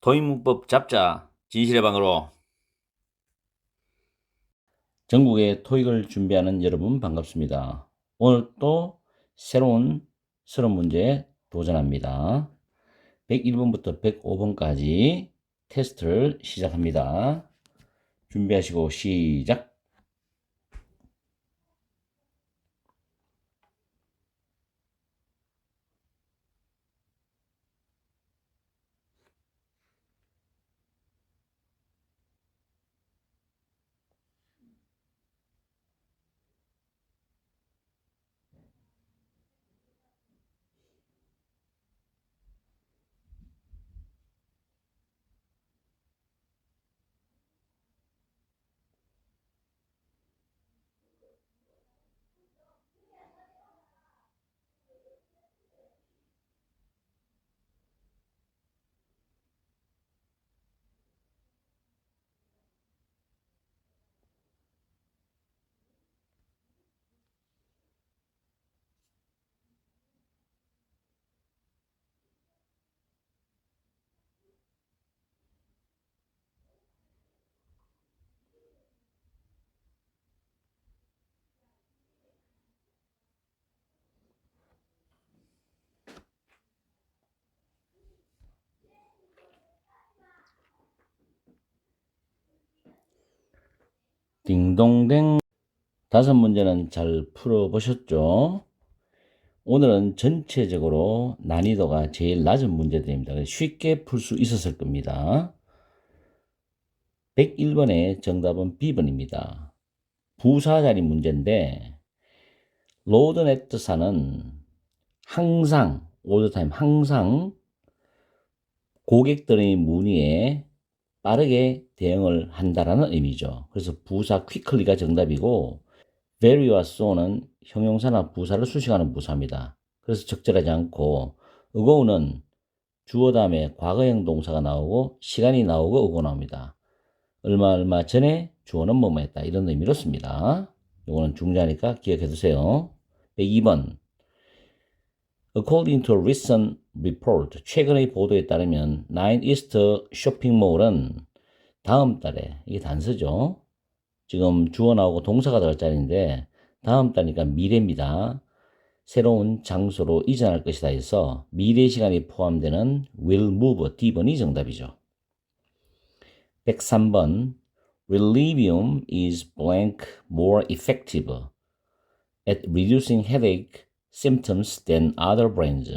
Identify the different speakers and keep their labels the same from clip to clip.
Speaker 1: 토익문법 잡자 진실의 방으로 전국의 토익을 준비하는 여러분 반갑습니다. 오늘 또 새로운 문제에 도전합니다. 101번부터 105번까지 테스트를 시작합니다. 준비하시고 시작! 딩동댕. 다섯 문제는 잘 풀어보셨죠? 오늘은 전체적으로 난이도가 제일 낮은 문제들입니다. 쉽게 풀 수 있었을 겁니다. 101번의 정답은 B번입니다. 부사 자리 문제인데 로드네트사는 항상 all the time 항상 고객들의 문의에 빠르게 대응을 한다라는 의미죠. 그래서 부사 quickly가 정답이고 very와 so는 형용사나 부사를 수식하는 부사입니다. 그래서 적절하지 않고 ago는 주어 다음에 과거형 동사가 나오고 시간이 나오고 ago 나옵니다. 얼마 전에 주어는 뭐뭐 했다 이런 의미로 씁니다. 이거는 중요하니까 기억해 두세요. 102번 According to a recent report, 최근의 보도에 따르면 9east 쇼핑몰은 다음 달에, 이게 단서죠. 지금 주어 나오고 동사가 들어갈 자리인데 다음 달이니까 미래입니다. 새로운 장소로 이전할 것이다 해서 미래 시간이 포함되는 will move, D번이 정답이죠. 103번 Relivium is blank more effective at reducing headache symptoms than other brands.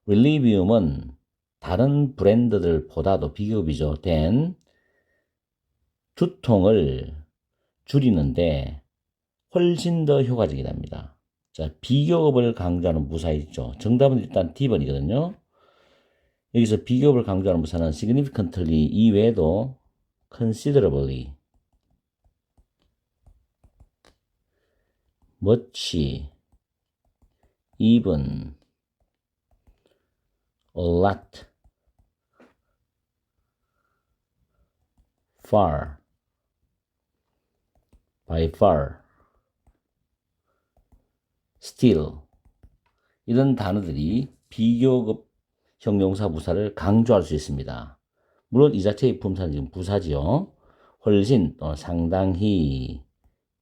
Speaker 1: Relivium은 다른 브랜드들보다도 비교비죠. 된 두통을 줄이는데 훨씬 더 효과적이답니다. 자, 비교급을 강조하는 부사 있죠. 정답은 일단 D번이거든요. 여기서 비교급을 강조하는 부사는 significantly 이외에도 considerably, much, even, a lot, far, by far, still 이런 단어들이 비교급 형용사 부사를 강조할 수 있습니다. 물론 이 자체의 품사는 지금 부사지요. 훨씬 또는 상당히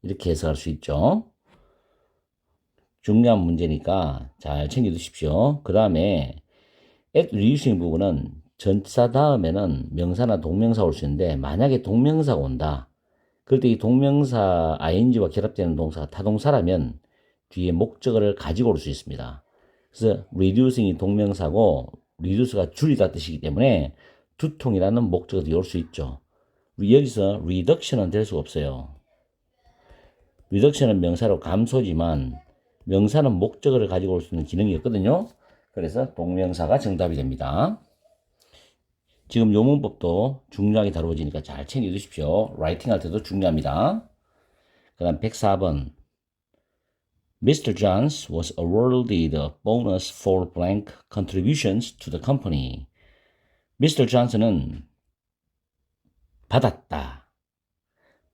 Speaker 1: 이렇게 해석할 수 있죠. 중요한 문제니까 잘 챙겨두십시오. 그 다음에 at reducing 부분은 전치사 다음에는 명사나 동명사 올 수 있는데 만약에 동명사가 온다. 그럴 때 이 동명사 ing와 결합되는 동사가 타동사라면 뒤에 목적어를 가지고 올 수 있습니다. 그래서 reducing이 동명사고 reduce가 줄이다 뜻이기 때문에 두통이라는 목적어 뒤에 올 수 있죠. 여기서 reduction은 될 수가 없어요. reduction은 명사로 감소지만 명사는 목적어를 가지고 올 수 있는 기능이 없거든요. 그래서 동명사가 정답이 됩니다. 지금 요 문법도 중요하게 다루어지니까 잘 챙겨두십시오. 라이팅 할 때도 중요합니다. 그 다음 104번 Mr. Johns was awarded a bonus for blank contributions to the company. Mr. Johnson은 받았다.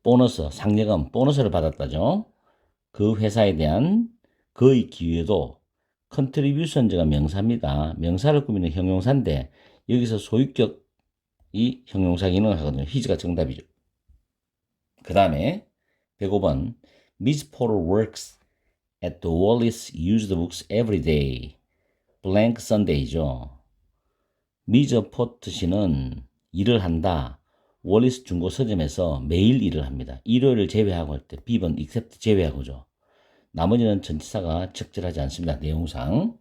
Speaker 1: 보너스, 상여금, 보너스를 받았다죠. 그 회사에 대한 그의 기여도 contribution즈가 명사입니다. 명사를 꾸미는 형용사인데 여기서 소유격 이 형용사 기능을 하거든요. his가 정답이죠. 그 다음에 105번 Miss Porter works at the Wallis used books every day. blank Sunday죠. 미저 포트 씨는 일을 한다. 월리스 중고 서점에서 매일 일을 합니다. 일요일을 제외하고 할 때 B번 except 제외하고죠. 나머지는 전치사가 적절하지 않습니다. 내용상.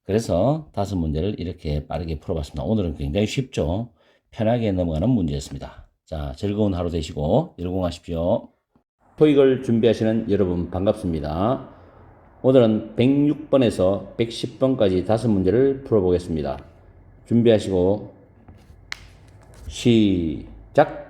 Speaker 1: 그래서 5문제를 이렇게 빠르게 풀어봤습니다. 오늘은 굉장히 쉽죠. 편하게 넘어가는 문제였습니다. 자, 즐거운 하루 되시고 열공하십시오. 토익을 준비하시는 여러분 반갑습니다. 오늘은 106번에서 110번까지 5문제를 풀어보겠습니다. 준비하시고 시작!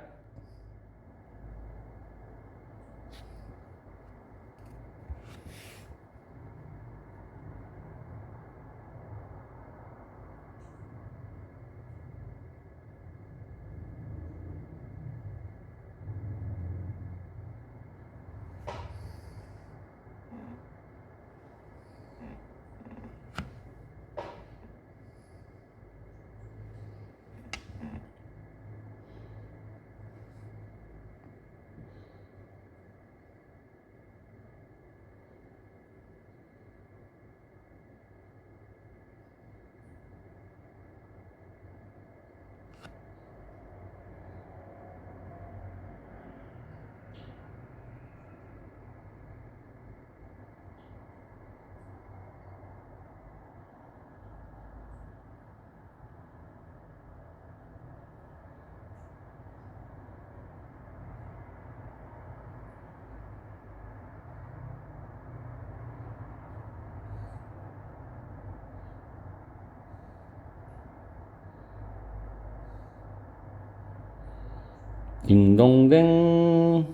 Speaker 1: 딩동댕.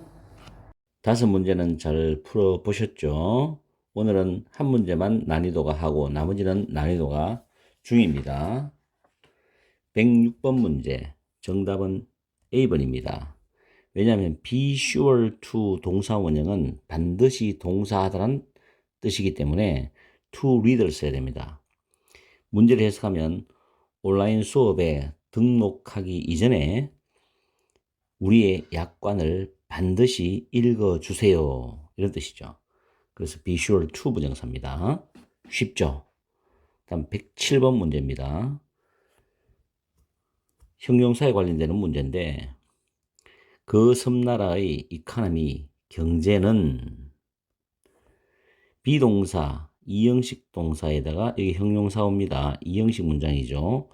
Speaker 1: 5문제는 잘 풀어보셨죠? 오늘은 한 문제만 난이도가 하고 나머지는 난이도가 중입니다. 106번 문제 정답은 A번입니다. 왜냐하면 be sure to 동사 원형은 반드시 동사하다란 뜻이기 때문에 to read를 써야 됩니다. 문제를 해석하면 온라인 수업에 등록하기 이전에 우리의 약관을 반드시 읽어주세요. 이런 뜻이죠. 그래서 be sure to 부정사입니다. 쉽죠? 다음 107번 문제입니다. 형용사에 관련되는 문제인데 그 섬나라의 이코노미 경제는 비동사 이형식 동사에다가 여기 형용사 옵니다. 이형식 문장이죠.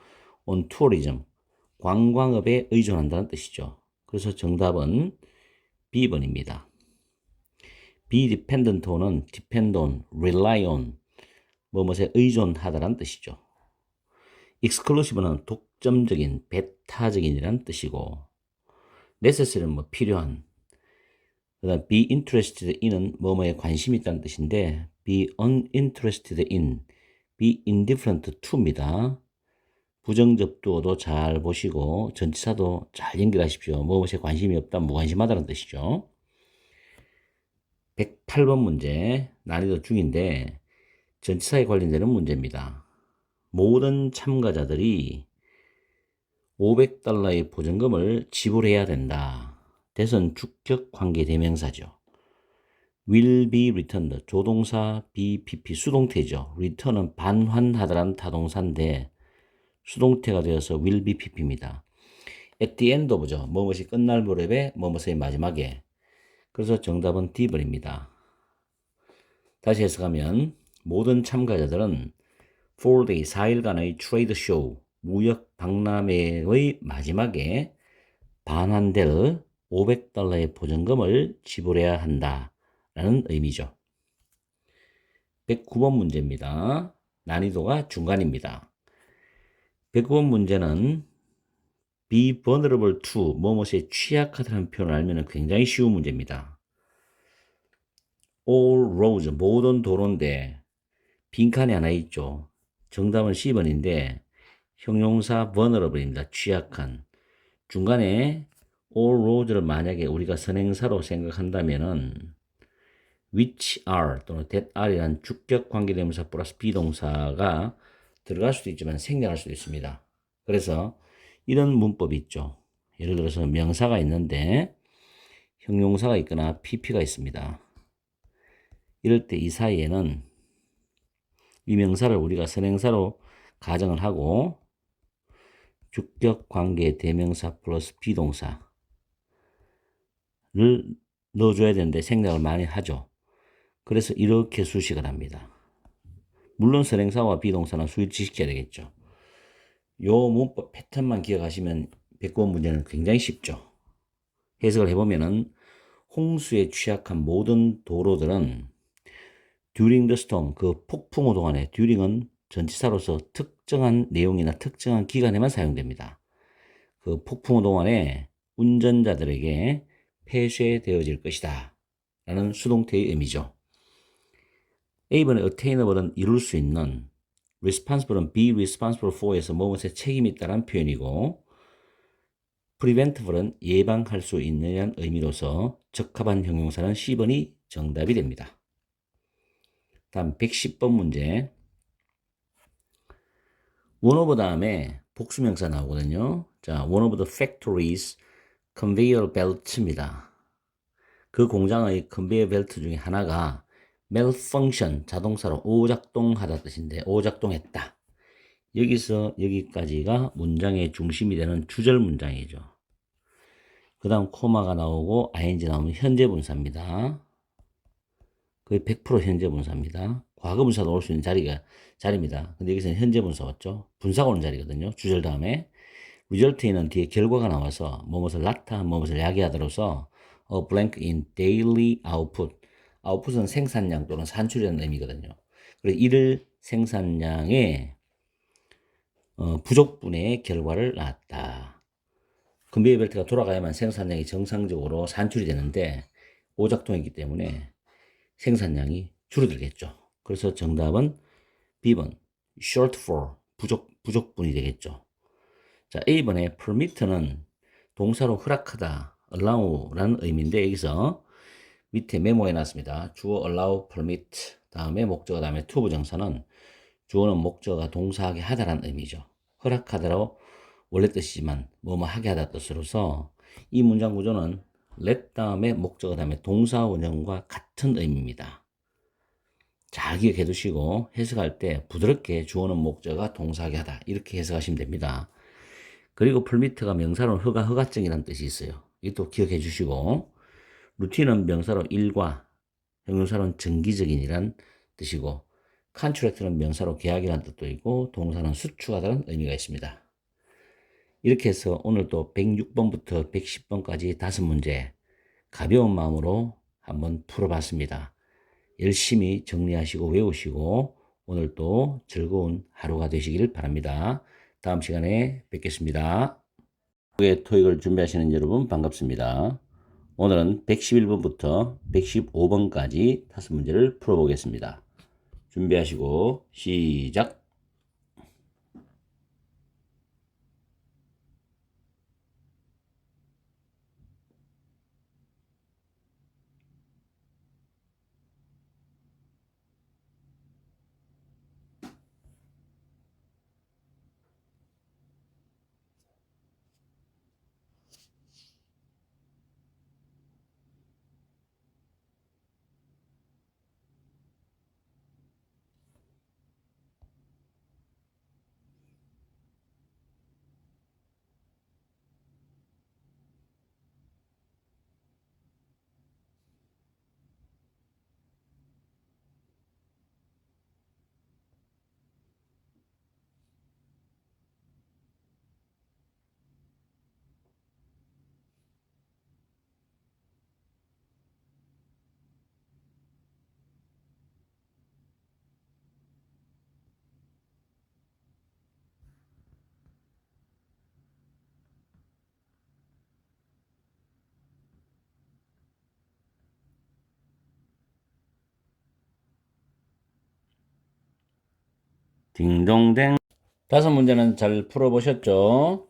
Speaker 1: on tourism 관광업에 의존한다는 뜻이죠. 그래서 정답은 B번입니다. be dependent on은 depend on, rely on 뭐뭐에 의존하다라는 뜻이죠. exclusive는 독점적인, 배타적인이라는 뜻이고 necessary는 뭐 필요한 그다음 be interested in은 뭐뭐에 관심이 있다는 뜻인데 be uninterested in, be indifferent to입니다. 부정접두어도 잘 보시고 전치사도 잘 연결하십시오. 무엇에 관심이 없다, 무관심하다는 뜻이죠. 108번 문제 난이도 중인데 전치사에 관련되는 문제입니다. 모든 참가자들이 $500의 보증금을 지불해야 된다. 대선 주격 관계 대명사죠. will be returned 조동사 BPP 수동태죠. return은 반환하다란 타동사인데 수동태가 되어서 will be pp입니다. at the end of죠. 뭐뭇이 끝날 무렵에 뭐뭇의 마지막에. 그래서 정답은 D번입니다. 다시 해석하면 모든 참가자들은 4day 4일간의 트레이드 쇼 무역 박람회의 마지막에 반환될 $500의 보증금을 지불해야 한다라는 의미죠. 109번 문제입니다. 난이도가 중간입니다. 109번 문제는 be vulnerable to 뭐뭐에 취약하다는 표현을 알면 굉장히 쉬운 문제입니다. all roads 모든 도로인데 빈칸이 하나 있죠. 정답은 C번인데 형용사 vulnerable입니다. 취약한. 중간에 all roads를 만약에 우리가 선행사로 생각한다면은 which are 또는 that are이라는 주격 관계대명사 플러스 비동사가 들어갈 수도 있지만 생략할 수도 있습니다. 그래서 이런 문법이 있죠. 예를 들어서 명사가 있는데 형용사가 있거나 PP가 있습니다. 이럴 때 이 사이에는 이 명사를 우리가 선행사로 가정을 하고 주격 관계 대명사 플러스 비동사를 넣어줘야 되는데 생략을 많이 하죠. 그래서 이렇게 수식을 합니다. 물론 선행사와 비동사는 수일치시켜야 되겠죠. 요 문법 패턴만 기억하시면 100번 문제는 굉장히 쉽죠. 해석을 해보면은 홍수에 취약한 모든 도로들은 during the storm, 그 폭풍우 동안에 during은 전치사로서 특정한 내용이나 특정한 기간에만 사용됩니다. 그 폭풍우 동안에 운전자들에게 폐쇄되어질 것이다 라는 수동태의 의미죠. A번에 attainable은 이룰 수 있는, responsible은 be responsible for에서 무엇에 책임이 있다는 표현이고, preventable은 예방할 수 있는 의미로서 적합한 형용사는 C번이 정답이 됩니다. 다음 110번 문제. one of 다음에 복수명사 나오거든요. 자, one of the factories conveyor belt입니다. 그 공장의 컨베이어 벨트 중에 하나가 malfunction, 자동사로 오작동하다 뜻인데 오작동했다. 여기서 여기까지가 문장의 중심이 되는 주절 문장이죠. 그 다음 코마가 나오고 ing 나오면 현재 분사입니다. 거의 100% 현재 분사입니다. 과거 분사도 올 수 있는 자리입니다. 근데 여기서는 현재 분사 왔죠. 분사가 오는 자리거든요. 주절 다음에 result에는 뒤에 결과가 나와서 무엇을 나타, 무엇을 야기하다로서 a blank in daily output. output은 생산량 또는 산출이라는 의미거든요. 그래서 이를 생산량의 부족분의 결과를 낳았다. 컨베이어 벨트가 돌아가야만 생산량이 정상적으로 산출이 되는데 오작동이기 때문에 생산량이 줄어들겠죠. 그래서 정답은 B번 shortfall, 부족분이 되겠죠. 자, A번에 permit는 동사로 허락하다, allow라는 의미인데 여기서 밑에 메모해 놨습니다. 주어 allow, permit, 다음에 목적어, 다음에 to 부정사는 주어는 목적어가 동사하게 하다라는 의미죠. 허락하다로 원래 뜻이지만 뭐뭐 하게 하다 뜻으로서 이 문장 구조는 let 다음에 목적어 다음에 동사 원형과 같은 의미입니다. 잘 기억해 두시고 해석할 때 부드럽게 주어는 목적어가 동사하게 하다 이렇게 해석하시면 됩니다. 그리고 permit가 명사로 허가증이라는 뜻이 있어요. 이것도 기억해 주시고 루틴은 명사로 일과 형용사로는 정기적인이란 뜻이고 contract는 명사로 계약이라는 뜻도 있고 동사는 수축하다는 의미가 있습니다. 이렇게 해서 오늘도 106번부터 110번까지 5문제 가벼운 마음으로 한번 풀어봤습니다. 열심히 정리하시고 외우시고 오늘도 즐거운 하루가 되시길 바랍니다. 다음 시간에 뵙겠습니다. 토익을 준비하시는 여러분 반갑습니다. 오늘은 111번부터 115번까지 5문제를 풀어보겠습니다. 준비하시고 시작! 딩동댕. 5문제는 잘 풀어보셨죠?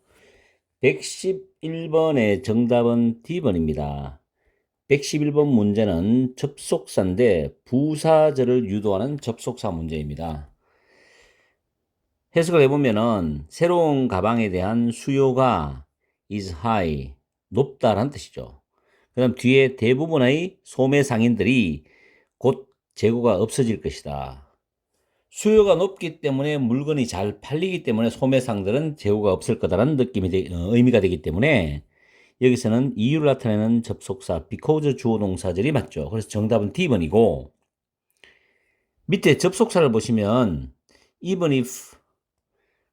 Speaker 1: 111번의 정답은 D번입니다. 111번 문제는 접속사인데 부사절을 유도하는 접속사 문제입니다. 해석을 해보면은 새로운 가방에 대한 수요가 is high, 높다라는 뜻이죠. 그 다음 뒤에 대부분의 소매 상인들이 곧 재고가 없어질 것이다. 수요가 높기 때문에 물건이 잘 팔리기 때문에 소매상들은 재고가 없을 거다라는 의미가 되기 때문에 여기서는 이유를 나타내는 접속사 because 주어 동사절이 맞죠. 그래서 정답은 D번이고, 밑에 접속사를 보시면 even if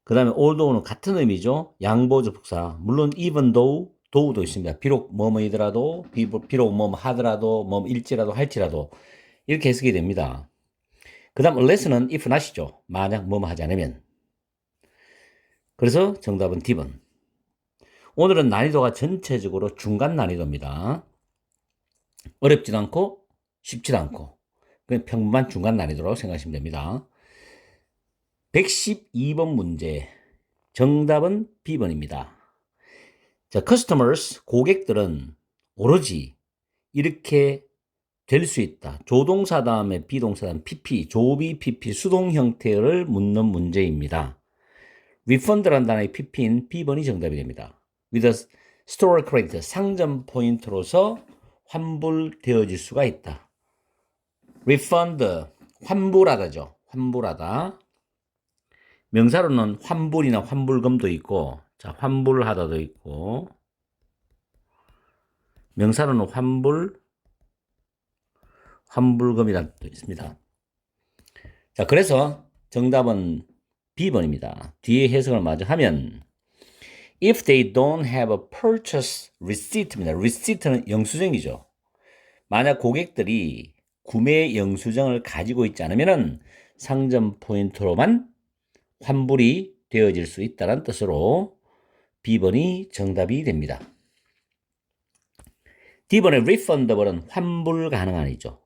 Speaker 1: 그 다음에 although는 같은 의미죠. 양보 접속사. 물론 even though도 있습니다. 비록 뭐뭐이더라도, 비록 뭐뭐 하더라도, 뭐 일지라도 할지라도 이렇게 해석이 됩니다. 그 다음 unless는 if not이죠. 만약 뭐뭐 하지 않으면. 그래서 정답은 D번. 오늘은 난이도가 전체적으로 중간 난이도입니다. 어렵지도 않고 쉽지도 않고 그냥 평범한 중간 난이도라고 생각하시면 됩니다. 112번 문제. 정답은 B번입니다. 자, customers, 고객들은 오로지 이렇게 될 수 있다. 조동사 다음에 비동사 다음 PP, 조비 PP 수동 형태를 묻는 문제입니다. refund라는 단어의 PP인 B번이 정답이 됩니다. with a store credit, 상점 포인트로서 환불되어질 수가 있다. refund, 환불하다죠. 환불하다. 명사로는 환불이나 환불금도 있고, 자, 환불하다도 있고, 명사로는 환불금이라는 뜻도 있습니다. 자, 그래서 정답은 B번입니다. 뒤에 해석을 마저 하면, if they don't have a purchase receipt입니다. receipt는 영수증이죠. 만약 고객들이 구매 영수증을 가지고 있지 않으면 상점 포인트로만 환불이 되어질 수 있다는 뜻으로 B번이 정답이 됩니다. D번의 refundable은 환불 가능한이죠.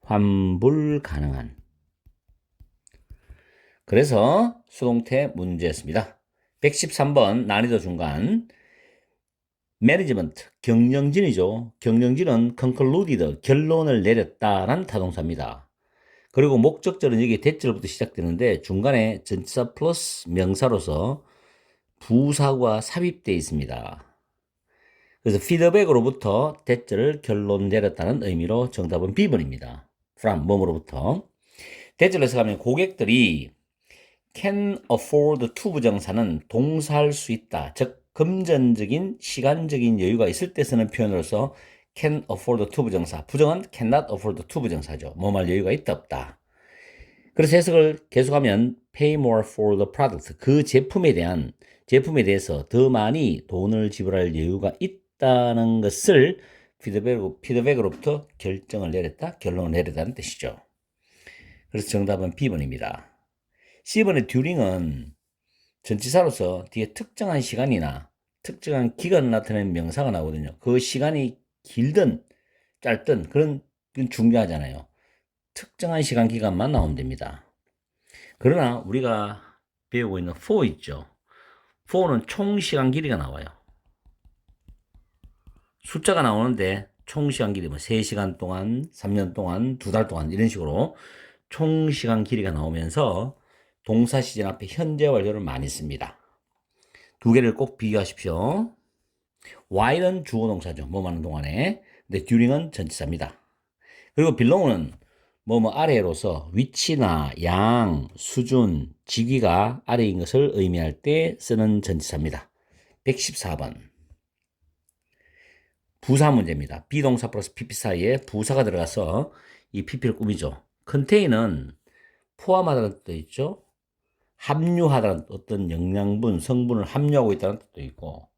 Speaker 1: 환불 가능한. 그래서 수동태 문제였습니다. 113번 난이도 중간. 매니지먼트, 경영진이죠. 경영진은 concluded, 결론을 내렸다라는 타동사입니다. 그리고 목적절은 여기 대절부터 시작되는데 중간에 전치사 플러스 명사로서 부사가 삽입되어 있습니다. 그래서 피드백으로부터 대절을 결론 내렸다는 의미로 정답은 B번입니다. from, 뭐뭐로부터. 대절을 해석하면 고객들이 can afford to 부정사는 동사할 수 있다. 즉 금전적인 시간적인 여유가 있을 때 쓰는 표현으로서 can afford to 부정사, 부정은 cannot afford to 부정사죠. 뭐할 여유가 있다 없다. 그래서 해석을 계속하면 pay more for the product, 그 제품에 대해서 더 많이 돈을 지불할 여유가 있다는 것을 피드백으로부터 결정을 내렸다, 결론을 내렸다는 뜻이죠. 그래서 정답은 B번입니다. C번의 during은 전치사로서 뒤에 특정한 시간이나 특정한 기간을 나타내는 명사가 나오거든요. 그 시간이 길든 짧든 그건 중요하잖아요. 특정한 시간 기간만 나오면 됩니다. 그러나 우리가 배우고 있는 for 있죠. for는 총 시간 길이가 나와요. 숫자가 나오는데 총 시간 길이 뭐 3시간 동안, 3년 동안, 2달 동안 이런 식으로 총 시간 길이가 나오면서 동사 시제 앞에 현재 완료를 많이 씁니다. 두 개를 꼭 비교하십시오. while은 주어 동사죠. 뭐 하는 동안에. 근데 during은 전치사입니다. 그리고 belong은 뭐뭐 아래로서 위치나 양, 수준, 직위가 아래인 것을 의미할 때 쓰는 전치사입니다. 114번. 부사 문제입니다. 비동사 플러스 PP 사이에 부사가 들어가서 이 PP를 꾸미죠. contain은 포함하다는 뜻도 있죠. 함유하다는 어떤 영양분, 성분을 함유하고 있다는 뜻도 있고,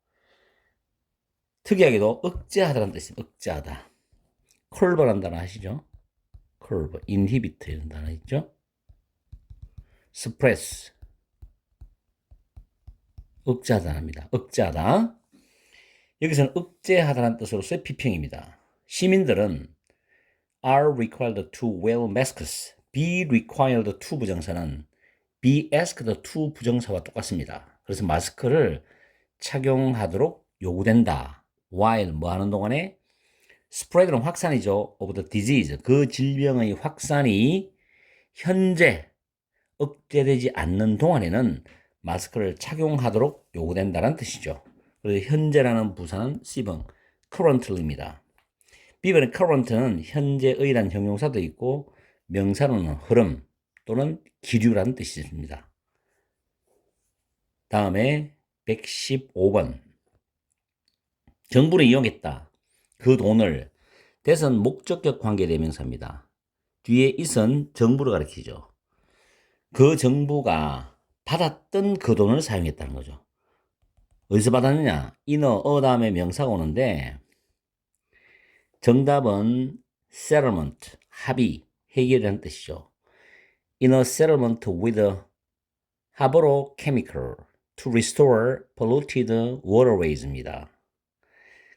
Speaker 1: 특이하게도 억제하다는 뜻이 억제하다. 컬버라는 단어 아시죠? 컬버, 인히비트 이런 단어 있죠? 스프레스, 억제하다입니다. 억제하다. 여기서는 억제하다는 뜻으로서의 비평입니다. 시민들은 are required to wear masks. be required to 부정사는 be asked to 부정사와 똑같습니다. 그래서 마스크를 착용하도록 요구된다. while 뭐 하는 동안에 spread는 확산이죠. of the disease, 그 질병의 확산이 현재 억제되지 않는 동안에는 마스크를 착용하도록 요구된다는 뜻이죠. 그래서 현재라는 부사는 C번 currently입니다. B번의 current는 현재의란 형용사도 있고 명사로는 흐름 또는 기류라는 뜻이 있습니다. 다음에 115번 정부를 이용했다. 그 돈을 that은 목적격 관계대명사입니다. 뒤에 it은 정부를 가리키죠. 그 정부가 받았던 그 돈을 사용했다는 거죠. 어디서 받았느냐? 인어 다음에 명사가 오는데 정답은 settlement, 합의, 해결이라는 뜻이죠. In a settlement with a 하버로 chemical to restore polluted waterways입니다.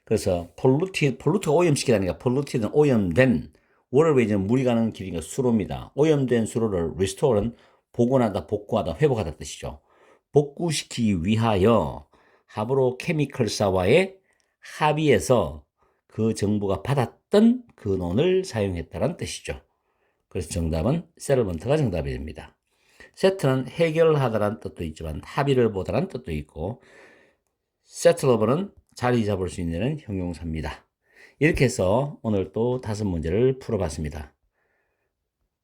Speaker 1: 그래서 pollute가 오염시키다니까 polluted는 오염된, waterways는 물이 가는 길이가 수로입니다. 오염된 수로를 restore는 복원하다, 복구하다, 회복하다 뜻이죠. 복구시키기 위하여 하버로 케미컬사와의 합의해서 그 정부가 받았던 그 돈을 사용했다는 뜻이죠. 그래서 정답은 settlement가 정답이 됩니다. 세트는 해결하다라는 뜻도 있지만 합의를 보다라는 뜻도 있고 settleable은 자리 잡을 수 있는 형용사입니다. 이렇게 해서 오늘 또 5문제를 풀어봤습니다.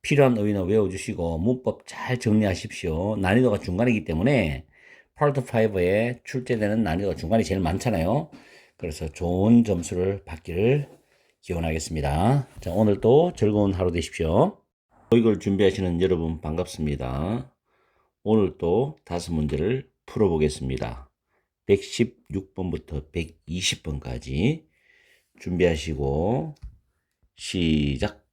Speaker 1: 필요한 어휘는 외워주시고 문법 잘 정리하십시오. 난이도가 중간이기 때문에 파트 5에 출제되는 난이도가 중간이 제일 많잖아요. 그래서 좋은 점수를 받기를 기원하겠습니다. 자, 오늘도 즐거운 하루 되십시오. 이걸 준비하시는 여러분 반갑습니다. 오늘 또 5문제를 풀어보겠습니다. 116번부터 120번까지 준비하시고 시작.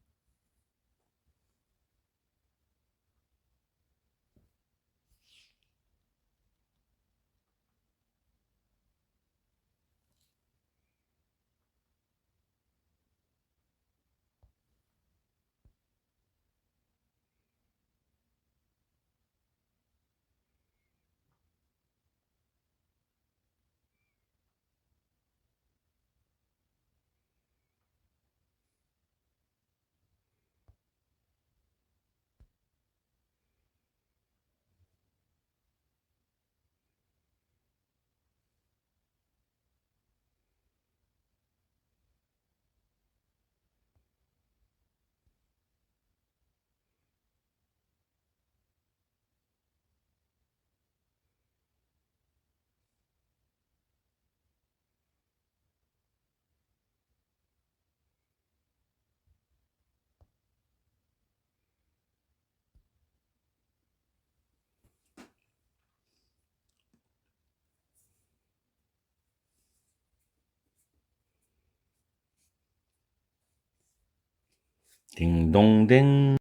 Speaker 1: 딩동댕.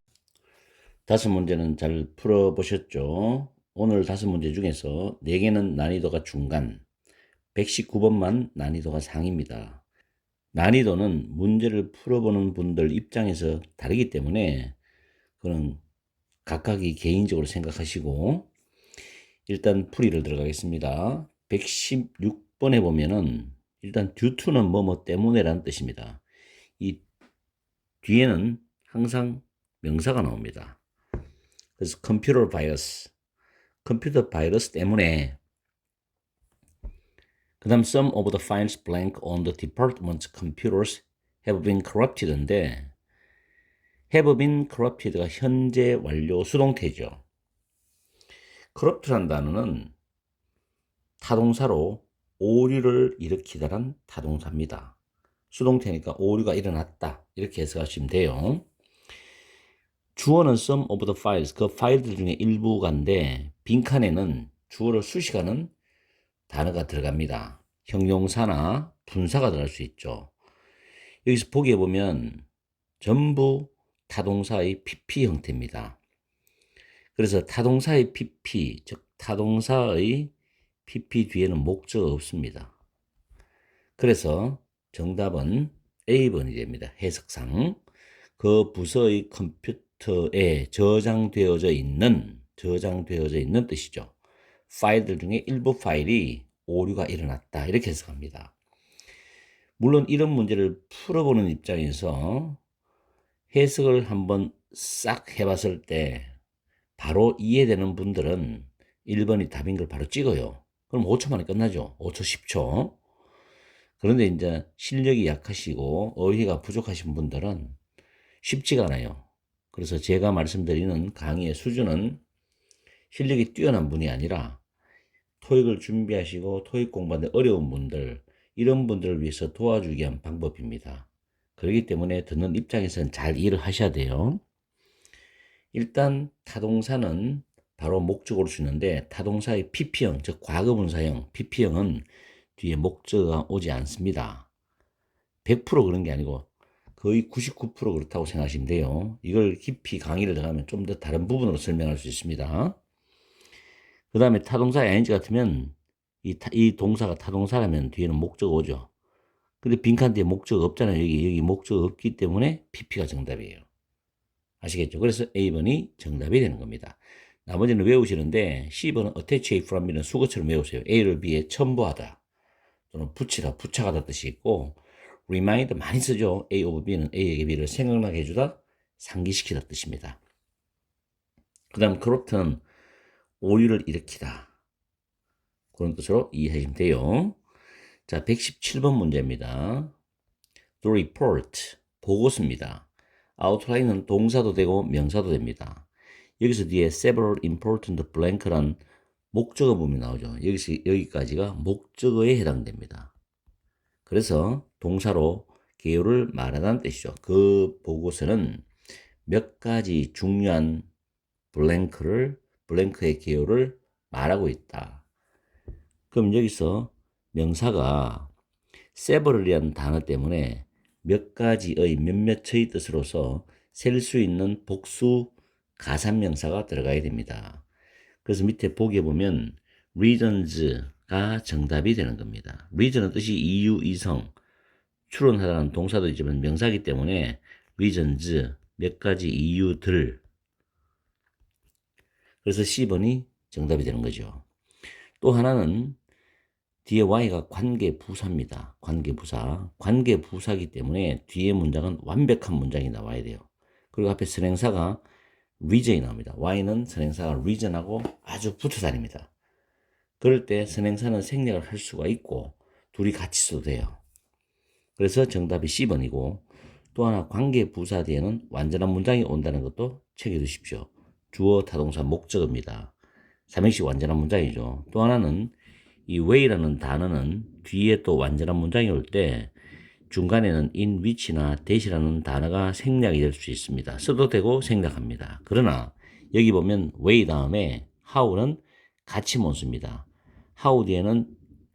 Speaker 1: 5문제는 잘 풀어보셨죠? 오늘 5문제 중에서 4개는 난이도가 중간, 119번만 난이도가 상입니다. 난이도는 문제를 풀어보는 분들 입장에서 다르기 때문에 그런 각각이 개인적으로 생각하시고 일단 풀이를 들어가겠습니다. 116번에 보면은 일단 due to는 뭐뭐 때문에라는 뜻입니다. 이 뒤에는 항상 명사가 나옵니다. 그래서 컴퓨터 바이러스 때문에 그 다음 some of the files blank on the department's computers have been corrupted인데 have been corrupted가 현재 완료 수동태죠. corrupt란 단어는 타동사로 오류를 일으키다란 타동사입니다. 수동태니까 오류가 일어났다 이렇게 해석하시면 돼요. 주어는 some of the files, 그 파일들 중에 일부가인데 빈칸에는 주어를 수식하는 단어가 들어갑니다. 형용사나 분사가 들어갈 수 있죠. 여기서 보기에 보면 전부 타동사의 PP 형태입니다. 그래서 타동사의 PP, 즉 타동사의 PP 뒤에는 목적어 없습니다. 그래서 정답은 A번이 됩니다. 해석상. 그 부서의 컴퓨터에 저장되어져 있는 뜻이죠. 파일들 중에 일부 파일이 오류가 일어났다. 이렇게 해석합니다. 물론 이런 문제를 풀어보는 입장에서 해석을 한번 싹 해봤을 때 바로 이해되는 분들은 1번이 답인 걸 바로 찍어요. 그럼 5초 만에 끝나죠. 5초, 10초. 그런데 이제 실력이 약하시고 어휘가 부족하신 분들은 쉽지가 않아요. 그래서 제가 말씀드리는 강의의 수준은 실력이 뛰어난 분이 아니라 토익을 준비하시고 토익 공부하는데 어려운 분들, 이런 분들을 위해서 도와주기 위한 방법입니다. 그렇기 때문에 듣는 입장에서는 잘 이해를 하셔야 돼요. 일단 타동사는 바로 목적어로 쓰는데 타동사의 PP형, 즉 과거분사형 PP형은 뒤에 목적어가 오지 않습니다. 100% 그런 게 아니고 거의 99% 그렇다고 생각하시면 돼요. 이걸 깊이 강의를 들어가면 좀 더 다른 부분으로 설명할 수 있습니다. 그 다음에 타동사 ing 같으면 이 동사가 타동사라면 뒤에는 목적어 오죠. 근데 빈칸 뒤에 목적어 없잖아요. 여기 목적어 없기 때문에 PP가 정답이에요. 아시겠죠? 그래서 A번이 정답이 되는 겁니다. 나머지는 외우시는데 C번은 attach A from B는 수거처럼 외우세요. A를 B에 첨부하다 또는 붙이다, 부착하다 뜻이 있고 remind 많이 쓰죠. A of B는 A에게 B를 생각나게 해주다, 상기시키다 뜻입니다. 그 다음 그렇든 오류를 일으키다, 그런 뜻으로 이해하시면 돼요. 자, 117번 문제입니다. The report, 보고서입니다. outline은 동사도 되고 명사도 됩니다. 여기서 뒤에 several important blank란 목적어 부분이 나오죠. 여기까지가 목적어에 해당됩니다. 그래서 동사로 개요를 말하다는 뜻이죠. 그 보고서는 몇 가지 중요한 블랭크의 개요를 말하고 있다. 그럼 여기서 명사가 several이라는 단어 때문에 몇 가지의 몇몇의 뜻으로서 셀 수 있는 복수 가산명사가 들어가야 됩니다. 그래서 밑에 보기에 보면 reasons가 정답이 되는 겁니다. reason은 뜻이 이유, 이성, 추론하다는 동사도 있지만 명사이기 때문에 reasons, 몇 가지 이유들. 그래서 C번이 정답이 되는 거죠. 또 하나는 뒤에 Y가 관계부사입니다. 관계부사이기 때문에 뒤에 문장은 완벽한 문장이 나와야 돼요. 그리고 앞에 선행사가 reason이 나옵니다. Y는 선행사가 reason하고 아주 붙어 다닙니다. 그럴 때 선행사는 생략을 할 수가 있고 둘이 같이 써도 돼요. 그래서 정답이 C번이고, 또 하나 관계부사 뒤에는 완전한 문장이 온다는 것도 챙겨두십시오. 주어, 타동사, 목적어입니다. 삼행시 완전한 문장이죠. 또 하나는 이 way라는 단어는 뒤에 또 완전한 문장이 올 때 중간에는 in which나 that이라는 단어가 생략이 될 수 있습니다. 써도 되고 생략합니다. 그러나 여기 보면 way 다음에 how는 같이 못 씁니다. how 뒤에는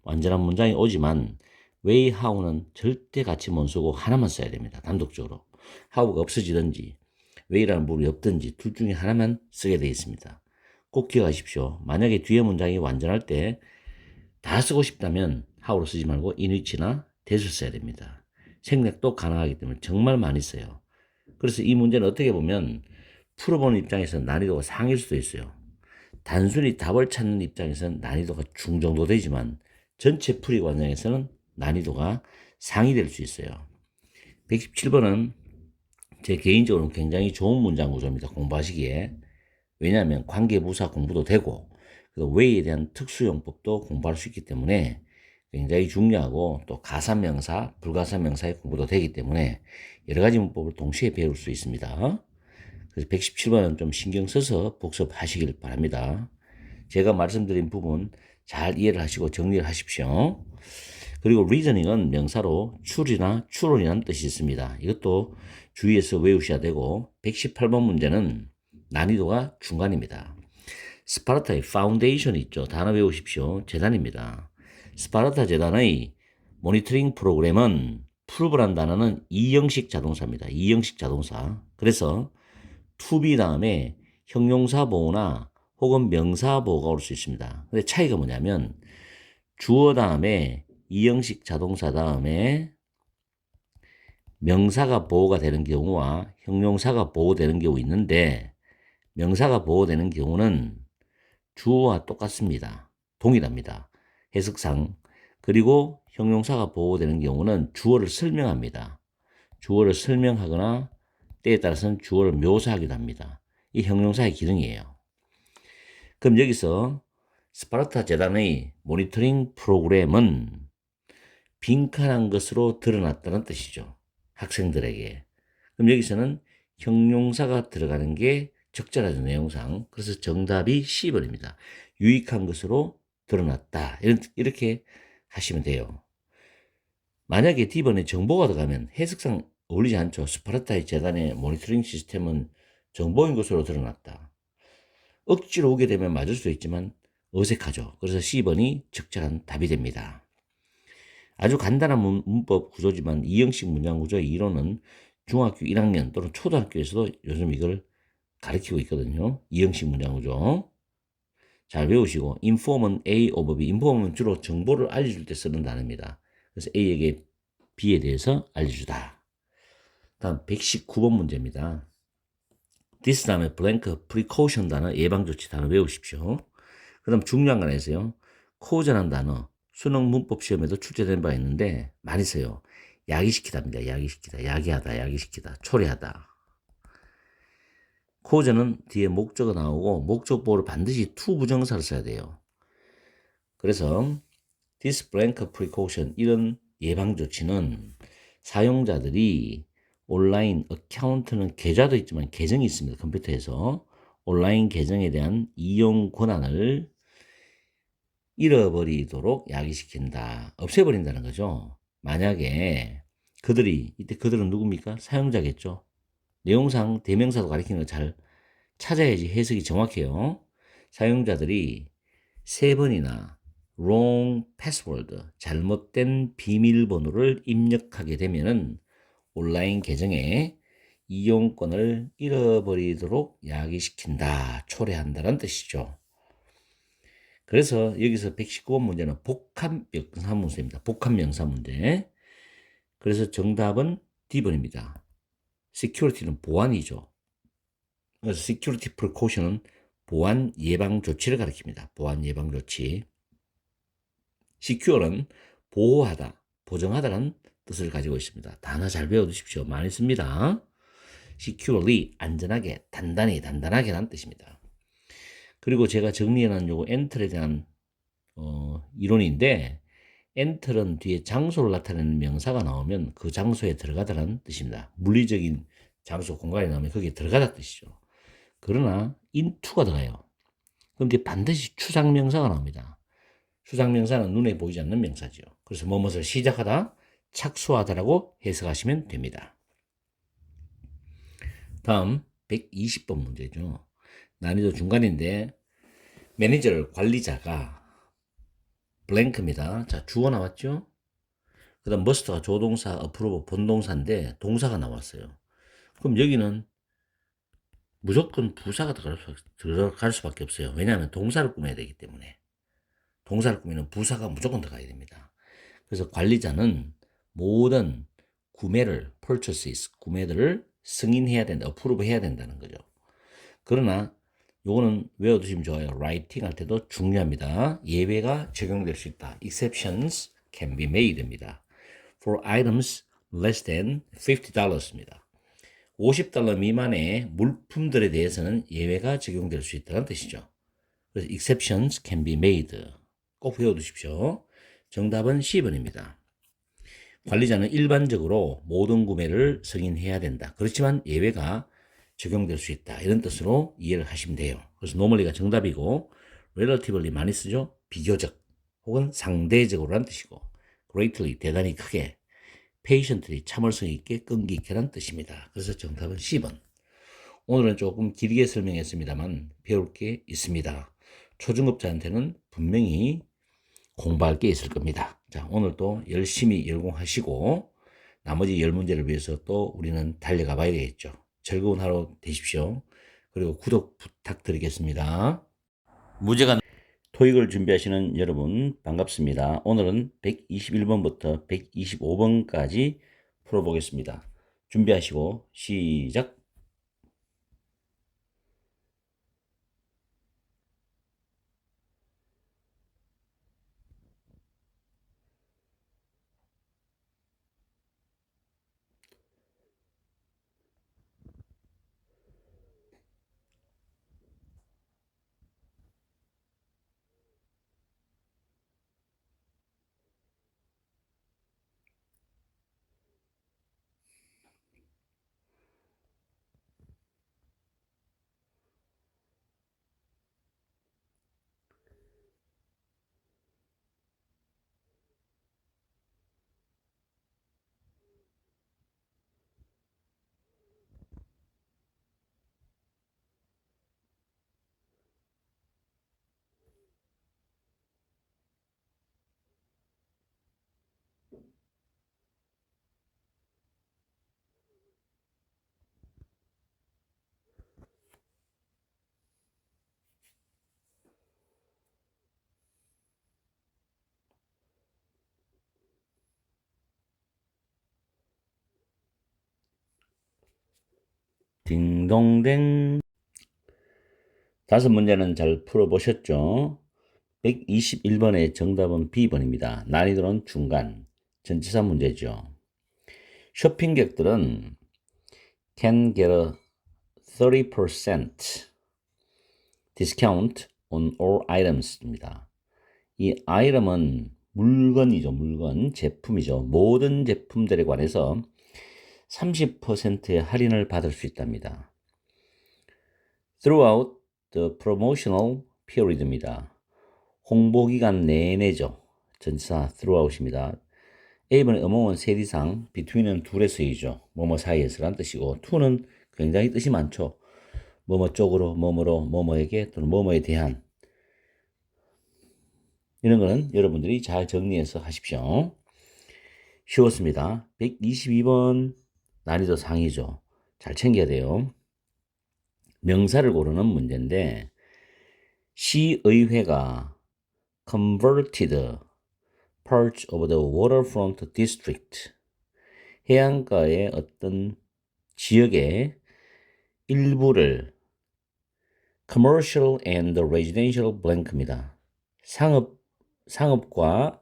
Speaker 1: 완전한 문장이 오지만 way, how는 절대 같이 못 쓰고 하나만 써야 됩니다. 단독적으로. how가 없어지든지 way라는 부분이 없든지 둘 중에 하나만 쓰게 되어 있습니다. 꼭 기억하십시오. 만약에 뒤에 문장이 완전할 때 다 쓰고 싶다면 how로 쓰지 말고 in which나 that을 써야 됩니다. 생략도 가능하기 때문에 정말 많이 써요. 그래서 이 문제는 어떻게 보면 풀어보는 입장에서 난이도가 상일 수도 있어요. 단순히 답을 찾는 입장에서는 난이도가 중정도 되지만 전체 풀이 과정에서는 난이도가 상이 될 수 있어요. 117번은 제 개인적으로는 굉장히 좋은 문장 구조입니다. 공부하시기에. 왜냐하면 관계부사 공부도 되고 way에 대한 특수용법도 공부할 수 있기 때문에 굉장히 중요하고, 또 가산명사, 불가산명사의 공부도 되기 때문에 여러 가지 문법을 동시에 배울 수 있습니다. 그래서 117번은 좀 신경 써서 복습하시길 바랍니다. 제가 말씀드린 부분 잘 이해를 하시고 정리를 하십시오. 그리고 reasoning은 명사로 추리나 추론이라는 뜻이 있습니다. 이것도 주의해서 외우셔야 되고, 118번 문제는 난이도가 중간입니다. 스파르타의 파운데이션이 있죠. 단어 외우십시오. 재단입니다. 스파르타 재단의 모니터링 프로그램은 프로브란 단어는 이형식 자동사입니다. 이형식 자동사. 그래서 to be 다음에 형용사 보호나 혹은 명사 보호가 올 수 있습니다. 근데 차이가 뭐냐면 주어 다음에 이형식 자동사 다음에 명사가 보호가 되는 경우와 형용사가 보호되는 경우 있는데, 명사가 보호되는 경우는 주어와 똑같습니다. 동일합니다. 해석상. 그리고 형용사가 보호되는 경우는 주어를 설명합니다. 주어를 설명하거나 때에 따라서는 주어를 묘사하기도 합니다. 이 형용사의 기능이에요. 그럼 여기서 스파르타 재단의 모니터링 프로그램은 빈칸한 것으로 드러났다는 뜻이죠. 학생들에게. 그럼 여기서는 형용사가 들어가는 게 적절하죠, 내용상. 그래서 정답이 C번입니다. 유익한 것으로 드러났다. 이렇게 하시면 돼요. 만약에 D번에 정보가 들어가면 해석상 어울리지 않죠. 스파르타의 재단의 모니터링 시스템은 정보인 것으로 드러났다. 억지로 오게 되면 맞을 수도 있지만 어색하죠. 그래서 C번이 적절한 답이 됩니다. 아주 간단한 문법 구조지만 이형식 문장 구조의 이론은 중학교 1학년 또는 초등학교에서도 요즘 이걸 가르치고 있거든요. 이형식 문장 구조. 잘 배우시고, inform은 A over B. inform은 주로 정보를 알려줄 때 쓰는 단어입니다. 그래서 A에게 B에 대해서 알려주다. 다음 119번 문제입니다. this 다음에 blank precaution 단어, 예방조치 단어 외우십시오. 그 다음 중요한 거 하나 있어요. cause라는 단어, 수능 문법 시험에도 출제된 바 있는데 많이 써요. 야기시키다입니다. 야기시키다, 야기하다, 야기시키다, 초래하다. cause는 뒤에 목적어 나오고 목적보호를 반드시 to 부정사를 써야 돼요. 그래서 this blank precaution 이런 예방조치는 사용자들이 온라인 어카운트는 계좌도 있지만 계정이 있습니다. 컴퓨터에서 온라인 계정에 대한 이용 권한을 잃어버리도록 야기시킨다. 없애버린다는 거죠. 만약에 이때 그들은 누굽니까? 사용자겠죠. 내용상 대명사도 가리키는 거 잘 찾아야지 해석이 정확해요. 사용자들이 3번이나 wrong password, 잘못된 비밀번호를 입력하게 되면은 온라인 계정에 이용권을 잃어버리도록 야기시킨다, 초래한다는 뜻이죠. 그래서 여기서 119번 문제는 복합명사 문제입니다. 복합명사 문제. 그래서 정답은 D번입니다. security는 보안이죠. 그래서 security precaution은 보안 예방 조치를 가리킵니다. 보안 예방 조치. secure는 보호하다, 보정하다는 뜻을 가지고 있습니다. 단어 잘 배워두십시오. 많이 씁니다. securely, 안전하게, 단단하게 라는 뜻입니다. 그리고 제가 정리해놓은 요거 엔터에 대한 이론인데, 엔터는 뒤에 장소를 나타내는 명사가 나오면 그 장소에 들어가다라는 뜻입니다. 물리적인 장소, 공간에 나오면 거기에 들어가다 뜻이죠. 그러나 into가 들어가요. 그럼 뒤에 반드시 추상명사가 나옵니다. 추상명사는 눈에 보이지 않는 명사죠. 그래서 뭐뭇을 시작하다, 착수하다라고 해석하시면 됩니다. 다음 120번 문제죠. 난이도 중간인데 매니저를 관리자가 블랭크입니다. 자, 주어 나왔죠? 그 다음 머스트가 조동사, 어프로브 본동사인데 동사가 나왔어요. 그럼 여기는 무조건 부사가 들어갈 수밖에 없어요. 왜냐하면 동사를 꾸며야 되기 때문에. 동사를 꾸미는 부사가 무조건 들어가야 됩니다. 그래서 관리자는 모든 구매를 purchases, 구매들을 승인해야 된다, 어프로브 해야 된다는 거죠. 그러나 요거는 외워두시면 좋아요. 라이팅 할 때도 중요합니다. 예외가 적용될 수 있다. Exceptions can be made입니다. For items less than $50입니다. $50 미만의 물품들에 대해서는 예외가 적용될 수 있다는 뜻이죠. 그래서 exceptions can be made. 꼭 외워두십시오. 정답은 C번입니다. 관리자는 일반적으로 모든 구매를 승인해야 된다. 그렇지만 예외가 적용될 수 있다. 이런 뜻으로 이해를 하시면 돼요. 그래서 normally가 정답이고 relatively 많이 쓰죠. 비교적 혹은 상대적으로란 뜻이고 greatly 대단히 크게 patiently 참을성 있게 끈기 있게란 뜻입니다. 그래서 정답은 C번. 오늘은 조금 길게 설명했습니다만 배울 게 있습니다. 초중급자한테는 분명히 공부할 게 있을 겁니다. 자, 오늘도 열심히 열공하시고 나머지 10문제를 위해서 또 우리는 달려가 봐야 되겠죠. 즐거운 하루 되십시오. 그리고 구독 부탁드리겠습니다. 무제가 토익을 준비하시는 여러분 반갑습니다. 오늘은 121번부터 125번까지 풀어보겠습니다. 준비하시고 시작. 딩동댕. 다섯 문제는 잘 풀어보셨죠? 121번의 정답은 B번입니다. 난이도는 중간, 전치사 문제죠. 쇼핑객들은 can get a 30% discount on all items입니다. 이 item은 물건이죠. 물건, 제품이죠. 모든 제품들에 관해서 30%의 할인을 받을 수 있답니다. Throughout the promotional period입니다. 홍보기간 내내죠. 전치사 throughout입니다. A번의 among은 셋 이상, between은 둘의 수이죠. 뭐뭐 사이에서란 뜻이고, to는 굉장히 뜻이 많죠. 뭐뭐 쪽으로, 뭐뭐로, 뭐뭐에게 또는 뭐뭐에 대한, 이런 거는 여러분들이 잘 정리해서 하십시오. 쉬웠습니다. 122번 난이도 상이죠. 잘 챙겨야 돼요. 명사를 고르는 문제인데 시의회가 converted parts of the waterfront district 해안가의 어떤 지역의 일부를 commercial and residential blank입니다. 상업과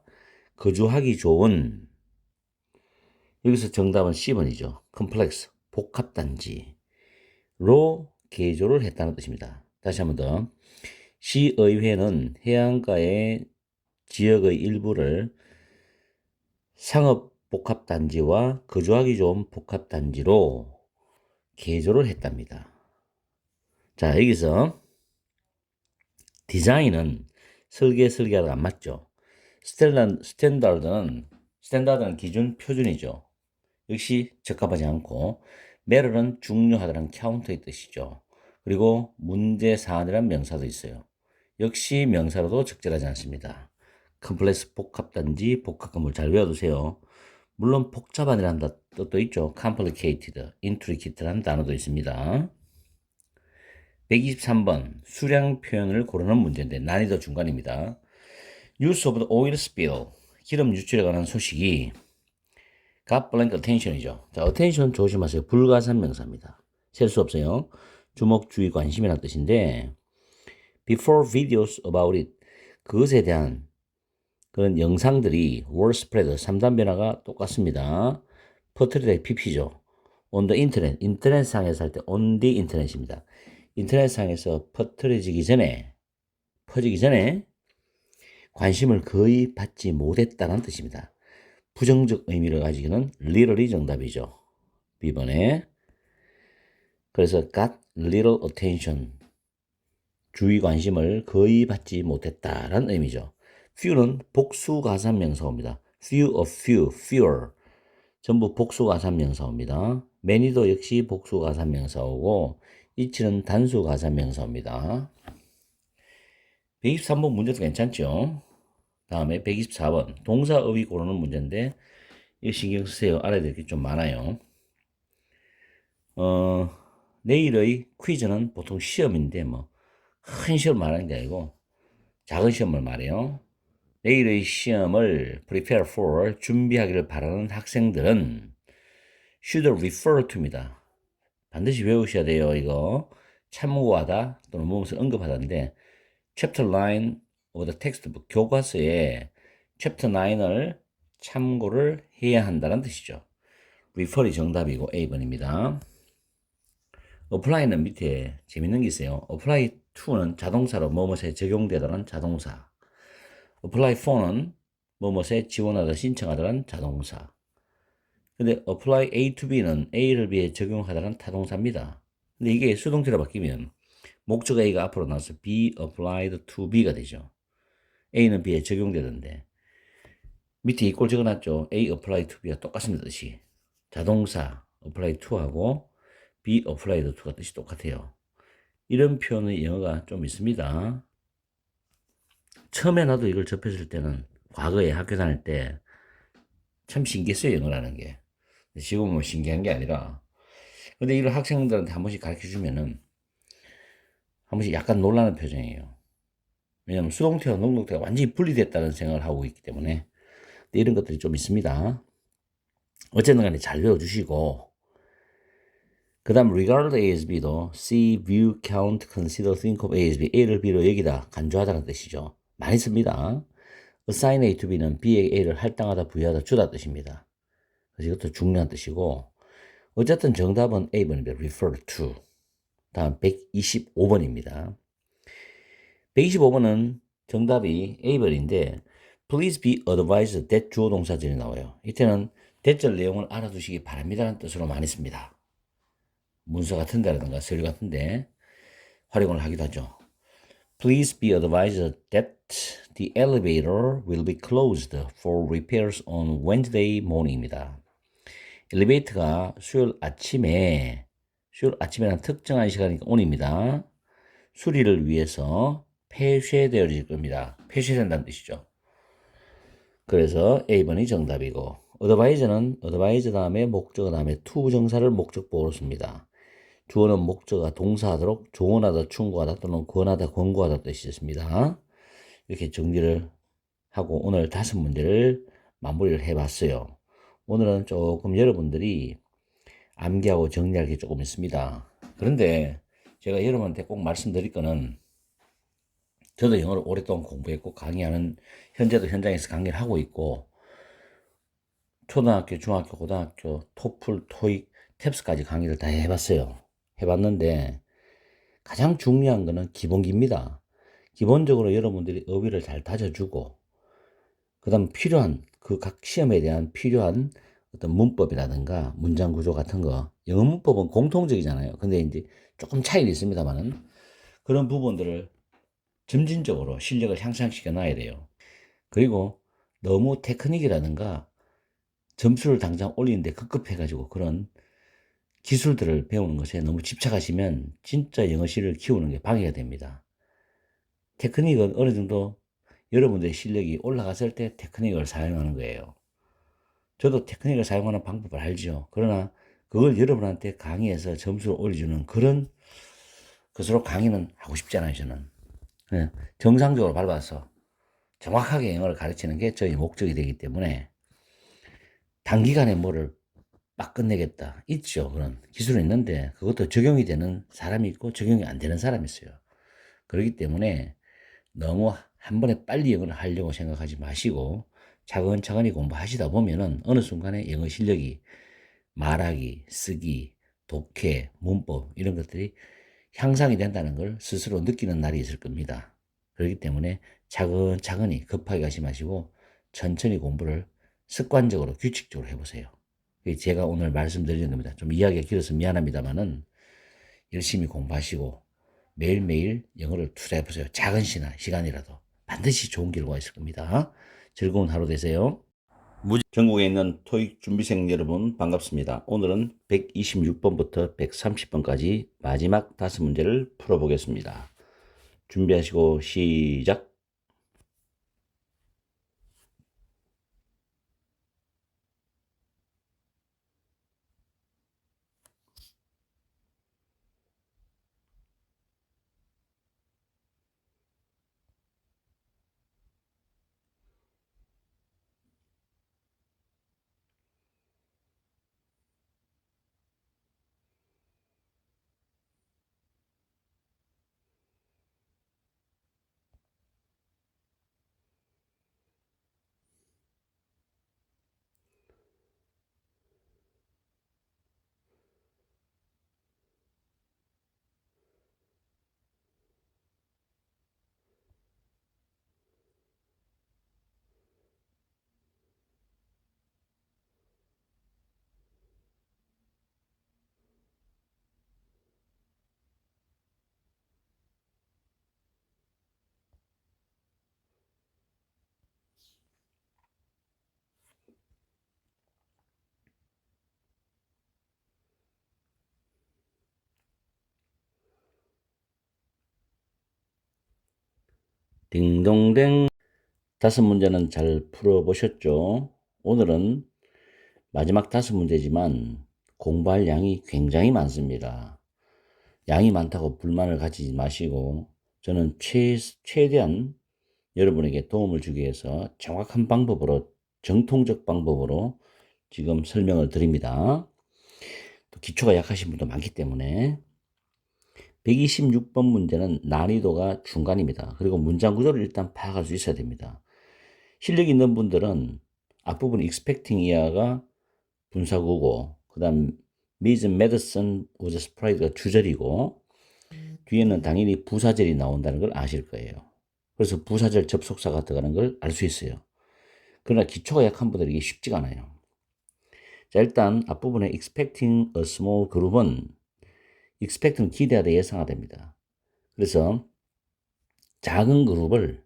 Speaker 1: 거주하기 좋은 여기서 정답은 C번이죠. 컴플렉스, 복합단지로 개조를 했다는 뜻입니다. 다시 한번 더. 시의회는 해안가의 지역의 일부를 상업복합단지와 거주하기 좋은 복합단지로 개조를 했답니다. 자, 여기서 디자인은 설계하다 안 맞죠. 스탠다드는 기준 표준이죠. 역시 적합하지 않고 매럴은 중요하다는 카운터의 뜻이죠. 그리고 문제 사안이라는 명사도 있어요. 역시 명사로도 적절하지 않습니다. 컴플렉스 복합단지, 복합건물 잘 외워두세요. 물론 복잡한이라는 뜻도 있죠. complicated, intricate라는 단어도 있습니다. 123번 수량 표현을 고르는 문제인데 난이도 중간입니다. Use of the oil spill, 기름 유출에 관한 소식이 got blank attention이죠. 자, attention 조심하세요. 불가산 명사입니다. 셀 수 없어요. 주목, 주의, 관심이라는 뜻인데 before videos about it, 그것에 대한 그런 영상들이 were spread, 3단 변화가 똑같습니다. 퍼뜨리다 PP죠. on the internet, 인터넷상에서 할 때 on the internet입니다. 인터넷상에서 퍼뜨려지기 전에, 퍼지기 전에 관심을 거의 받지 못했다는 뜻입니다. 부정적 의미를 가지고는 little이 정답이죠. B번에. 그래서 got little attention, 주의 관심을 거의 받지 못했다라는 의미죠. few는 복수가산명사어입니다. few of few, fewer 전부 복수가산명사어입니다. many도 역시 복수가산명사어고 each는 단수가산명사어입니다. 123번 문제도 괜찮죠? 다음에 124번 동사어휘 고르는 문제인데 이거 신경 쓰세요. 알아야 될 게 좀 많아요. 내일의 퀴즈는 보통 시험인데 뭐 큰 시험 말하는 게 아니고 작은 시험을 말해요. 내일의 시험을 prepare for, 준비하기를 바라는 학생들은 should refer to입니다. 반드시 외우셔야 돼요. 이거 참고하다 또는 무엇을 언급하다인데 chapter 9 of the textbook, 교과서에 chapter 9을 참고를 해야 한다는 뜻이죠. refer이 정답이고 A번입니다. apply는 밑에 재밌는 게 있어요. apply to는 자동사로 뭐뭐에 적용되다는 자동사. apply for는 뭐뭐에 지원하다 신청하다는 자동사. 근데 apply A to B는 A를 B에 적용하다는 타동사입니다. 근데 이게 수동태로 바뀌면 목적 A가 앞으로 나와서 be applied to B가 되죠. A는 B에 적용되던데 밑에 이꼴 적어놨죠. A apply to B가 똑같습니다. 뜻이. 자동사 apply to하고 be applied to가 뜻이 똑같아요. 이런 표현의 영어가 좀 있습니다. 처음에 나도 이걸 접했을 때는 과거에 학교 다닐 때 참 신기했어요. 영어라는 게. 지금은 뭐 신기한 게 아니라 근데 이걸 학생들한테 한 번씩 가르쳐 주면은 한 번씩 약간 놀라는 표정이에요. 왜냐하면 수동태와 능동태가 완전히 분리됐다는 생각을 하고 있기 때문에 이런 것들이 좀 있습니다. 어쨌든 간에 잘 외워주시고 그 다음 regard A as B도 see, view, count, consider, think of A as B. A를 B로 여기다 간주하다는 뜻이죠. 많이 씁니다. assign A to B는 B에게 A를 할당하다, 부여하다, 주다 뜻입니다. 그래서 이것도 중요한 뜻이고 어쨌든 정답은 A번입니다. refer to. 다음 125번입니다. 125번은 정답이 A번인데 please be advised that 주어 동사절이 나와요. 이때는 대절 내용을 알아두시기 바랍니다라는 뜻으로 많이 씁니다. 문서 같은 데라든가 서류 같은 데 활용을 하기도 하죠. Please be advised that the elevator will be closed for repairs on Wednesday morning입니다. 엘리베이터가 수요일 아침에는 특정한 시간이니까 on입니다. 수리를 위해서 폐쇄되어질 겁니다. 폐쇄된다는 뜻이죠. 그래서 A번이 정답이고 advise는 advise 다음에 목적어 다음에 to 정사를 목적보호로 씁니다. 주어는 목적어가 동사하도록 조언하다, 충고하다 또는 권하다, 권고하다 뜻이 있습니다. 이렇게 정리를 하고 오늘 5문제를 마무리를 해봤어요. 오늘은 조금 여러분들이 암기하고 정리할 게 조금 있습니다. 그런데 제가 여러분한테 꼭 말씀드릴 거는 저도 영어를 오랫동안 공부했고 강의하는 현재도 현장에서 강의를 하고 있고 초등학교, 중학교, 고등학교, 토플, 토익, 탭스까지 강의를 다 해봤어요. 해봤는데 가장 중요한 거는 기본기입니다. 기본적으로 여러분들이 어휘를 잘 다져주고 그 다음 필요한 그 각 시험에 대한 필요한 어떤 문법이라든가 문장 구조 같은 거 영어 문법은 공통적이잖아요. 근데 이제 조금 차이는 있습니다만은 그런 부분들을 점진적으로 실력을 향상시켜 놔야 돼요. 그리고 너무 테크닉이라든가 점수를 당장 올리는데 급급해가지고 그런 기술들을 배우는 것에 너무 집착하시면 진짜 영어 실력을 키우는 게 방해가 됩니다. 테크닉은 어느 정도 여러분들의 실력이 올라갔을 때 테크닉을 사용하는 거예요. 저도 테크닉을 사용하는 방법을 알죠. 그러나 그걸 여러분한테 강의해서 점수를 올려주는 그런 것으로 강의는 하고 싶지 않아요, 저는. 정상적으로 밟아서 정확하게 영어를 가르치는 게 저희 목적이 되기 때문에 단기간에 뭐를 막 끝내겠다. 있죠. 그런 기술이 있는데 그것도 적용이 되는 사람이 있고 적용이 안 되는 사람이 있어요. 그렇기 때문에 너무 한 번에 빨리 영어를 하려고 생각하지 마시고 차근차근히 공부하시다 보면은 어느 순간에 영어 실력이 말하기, 쓰기, 독해, 문법 이런 것들이 향상이 된다는 걸 스스로 느끼는 날이 있을 겁니다. 그렇기 때문에 차근차근히 급하게 가지 마시고 천천히 공부를 습관적으로 규칙적으로 해보세요. 제가 오늘 말씀드리는 겁니다. 좀 이야기가 길어서 미안합니다만은 열심히 공부하시고 매일매일 영어를 투자해보세요. 작은 시간이라도 반드시 좋은 결과가 있을 겁니다. 즐거운 하루 되세요. 전국에 있는 토익 준비생 여러분 반갑습니다. 오늘은 126번부터 130번까지 마지막 5문제를 풀어보겠습니다. 준비하시고 시작. 딩동댕. 5문제는 잘 풀어보셨죠? 오늘은 마지막 5문제지만 공부할 양이 굉장히 많습니다. 양이 많다고 불만을 가지지 마시고 저는 최대한 여러분에게 도움을 주기 위해서 정확한 방법으로 정통적 방법으로 지금 설명을 드립니다. 또 기초가 약하신 분도 많기 때문에 126번 문제는 난이도가 중간입니다. 그리고 문장 구조를 일단 파악할 수 있어야 됩니다. 실력 있는 분들은 앞부분 expecting 이하가 분사구고 그 다음 Miss Madison was surprised가 주절이고 뒤에는 당연히 부사절이 나온다는 걸 아실 거예요. 그래서 부사절 접속사가 들어가는 걸 알 수 있어요. 그러나 기초가 약한 분들에게 쉽지가 않아요. 자, 일단 앞부분에 expecting a small group은 expect는 기대하다 예상하다입니다. 그래서 작은 그룹을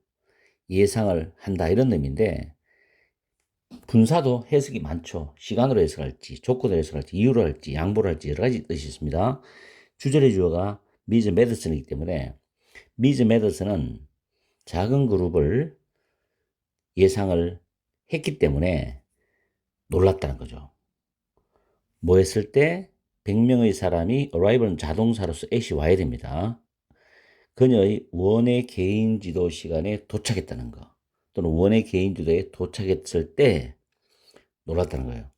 Speaker 1: 예상을 한다 이런 의미인데 분사도 해석이 많죠. 시간으로 해석할지, 조건으로 해석할지, 이유로 할지, 양보를 할지 여러 가지 뜻이 있습니다. 주절의 주어가 미즈 메디슨이기 때문에 미즈 메디슨은 작은 그룹을 예상을 했기 때문에 놀랐다는 거죠. 뭐 했을 때 100명의 사람이 arrival은 자동사로서 at이 와야 됩니다. 그녀의 원의 개인 지도 시간에 도착했다는 거 또는 원의 개인 지도에 도착했을 때 놀랐다는 거예요.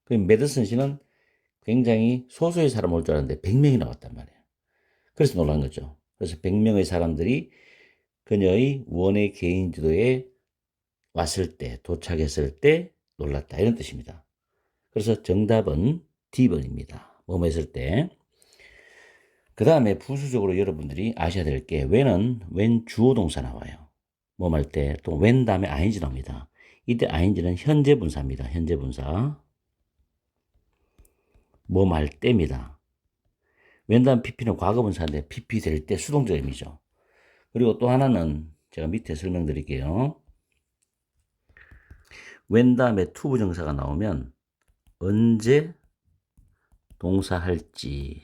Speaker 1: 그 메디슨 씨는 굉장히 소수의 사람 올 줄 알았는데 100명이 나왔단 말이에요. 그래서 놀란 거죠. 그래서 100명의 사람들이 그녀의 원의 개인 지도에 왔을 때, 도착했을 때 놀랐다. 이런 뜻입니다. 그래서 정답은 D번입니다. 뭐뭐 했을 때. 그 다음에 부수적으로 여러분들이 아셔야 될 게 when은 when 주어 동사 나와요. 뭐 할 때 또 when 다음에 ing 나옵니다. 이때 ing는 현재 분사입니다. 현재 분사. 뭐 할 때입니다. when 다음 pp는 과거 분사인데 pp 될 때 수동적 의미죠. 그리고 또 하나는 제가 밑에 설명드릴게요. when 다음에 to 부정사가 나오면 언제 동사할지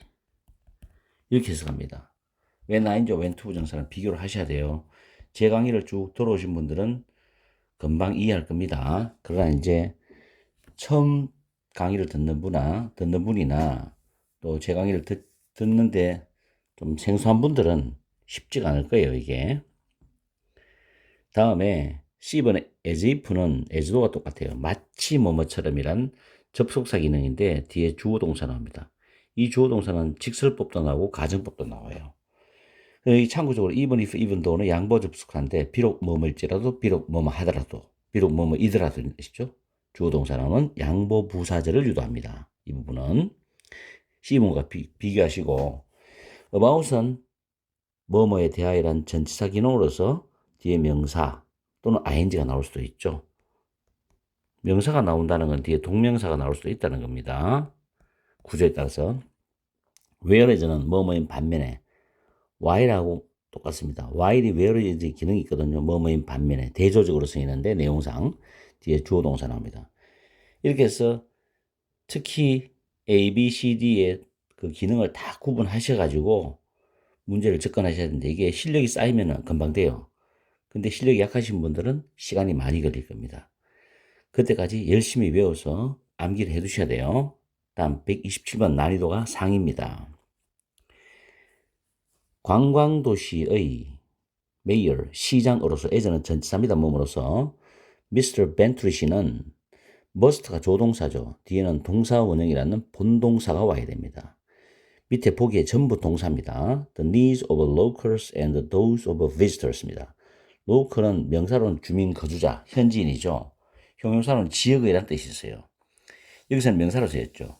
Speaker 1: 이렇게 해석합니다. when ing와 when to 부정사는 비교를 하셔야 돼요. 제 강의를 쭉 들어오신 분들은 금방 이해할 겁니다. 그러나 이제 처음 강의를 듣는 분이나 또 제 강의를 듣는데 좀 생소한 분들은 쉽지가 않을 거예요, 이게. 다음에 C번의 as if는 as도가 똑같아요. 마치 뭐뭐처럼이란 접속사 기능인데 뒤에 주어 동사 나옵니다. 이 주어 동사는 직설법도 나오고 가정법도 나와요. 여기 참고적으로 even if, even though는 양보 접속사인데 비록 뭐뭐일지라도 비록 뭐뭐 하더라도 비록 뭐뭐이더라도 이시죠. 주어 동사 나오는 양보 부사절을 유도합니다. 이 부분은 C번과 비교하시고 about은 뭐뭐에 대하여란 전치사 기능으로서 뒤에 명사 또는 ing가 나올 수도 있죠. 명사가 나온다는 건 뒤에 동명사가 나올 수도 있다는 겁니다. 구조에 따라서. whereas는 뭐뭐인 반면에 while하고 똑같습니다. while이 whereas 기능이 있거든요. 뭐뭐인 반면에 대조적으로 쓰이는데 내용상 뒤에 주어 동사 나옵니다. 이렇게 해서 특히 A, B, C, D의 그 기능을 다 구분하셔가지고 문제를 접근하셔야 되는데 이게 실력이 쌓이면 금방 돼요. 근데 실력이 약하신 분들은 시간이 많이 걸릴 겁니다. 그때까지 열심히 외워서 암기를 해 두셔야 돼요. 다음 127번 난이도가 상입니다. 관광도시의 메이어, 시장으로서 예전은 전치사입니다. 몸으로서 Mr. Bentley 씨는 must가 조동사죠. 뒤에는 동사 원형이라는 본동사가 와야 됩니다. 밑에 보기에 전부 동사입니다. The needs of locals and those of visitors입니다. local은 명사로는 주민 거주자, 현지인이죠. 형용사로는 지역의란 뜻이 있어요. 여기서는 명사로 쓰였죠.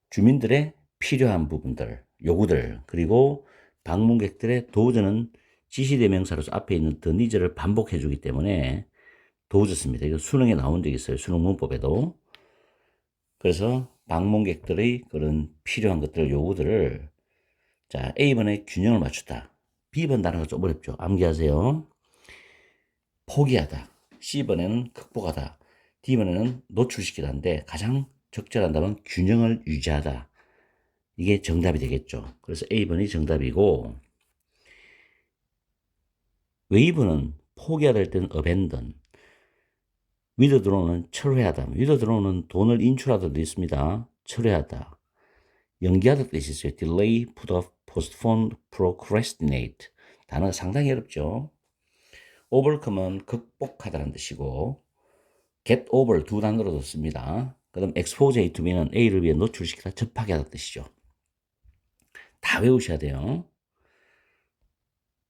Speaker 1: 주민들의 필요한 부분들, 요구들, 그리고 방문객들의 도저는 지시대명사로서 앞에 있는 the needs를 반복해 주기 때문에 도저 씁니다. 이거 수능에 나온 적이 있어요. 수능 문법에도. 그래서 방문객들의 그런 필요한 것들, 요구들을 자, A번에 균형을 맞추다. B번 단어가 좀 어렵죠. 암기하세요. 포기하다. C번에는 극복하다. D번에는 노출시키다인데 가장 적절한 답은 균형을 유지하다. 이게 정답이 되겠죠. 그래서 A번이 정답이고 웨이브는 포기하다 할 때는 abandon. withdraw는 철회하다. withdraw는 돈을 인출하다도 있습니다. 철회하다. 연기하다 뜻이 있어요. delay, put off, postpone, procrastinate. 단어가 상당히 어렵죠. overcome은 극복하다는 뜻이고 get over 두 단어로도 씁니다. 그 다음 expose A to B는 A를 위해 노출시키다, 접하게 하다 뜻이죠. 다 외우셔야 돼요.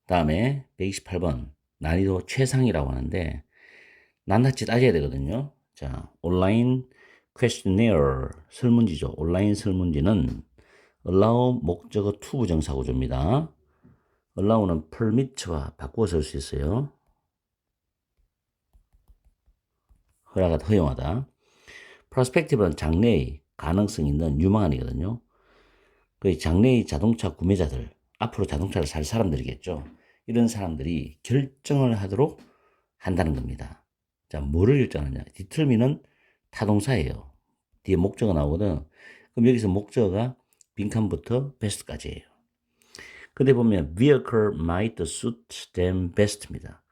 Speaker 1: 다음에 128번 난이도 최상이라고 하는데 낱낱이 따져야 되거든요. 자, 온라인 questionnaire 설문지죠. 온라인 설문지는 allow 목적어 to 부정사 구조입니다. allow는 permit와 바꾸어 쓸 수 있어요. 허락하다, 허용하다. prospective는 장래의 가능성 있는 유망한이거든요. 그 장래의 자동차 구매자들, 앞으로 자동차를 살 사람들이겠죠. 이런 사람들이 결정을 하도록 한다는 겁니다. 자, 뭐를 결정하느냐? determine은 타동사예요. 뒤에 목적어가 나오거든. 그럼 여기서 목적어가 빈칸부터 best까지예요. 근데 보면 vehicle might suit them best입니다.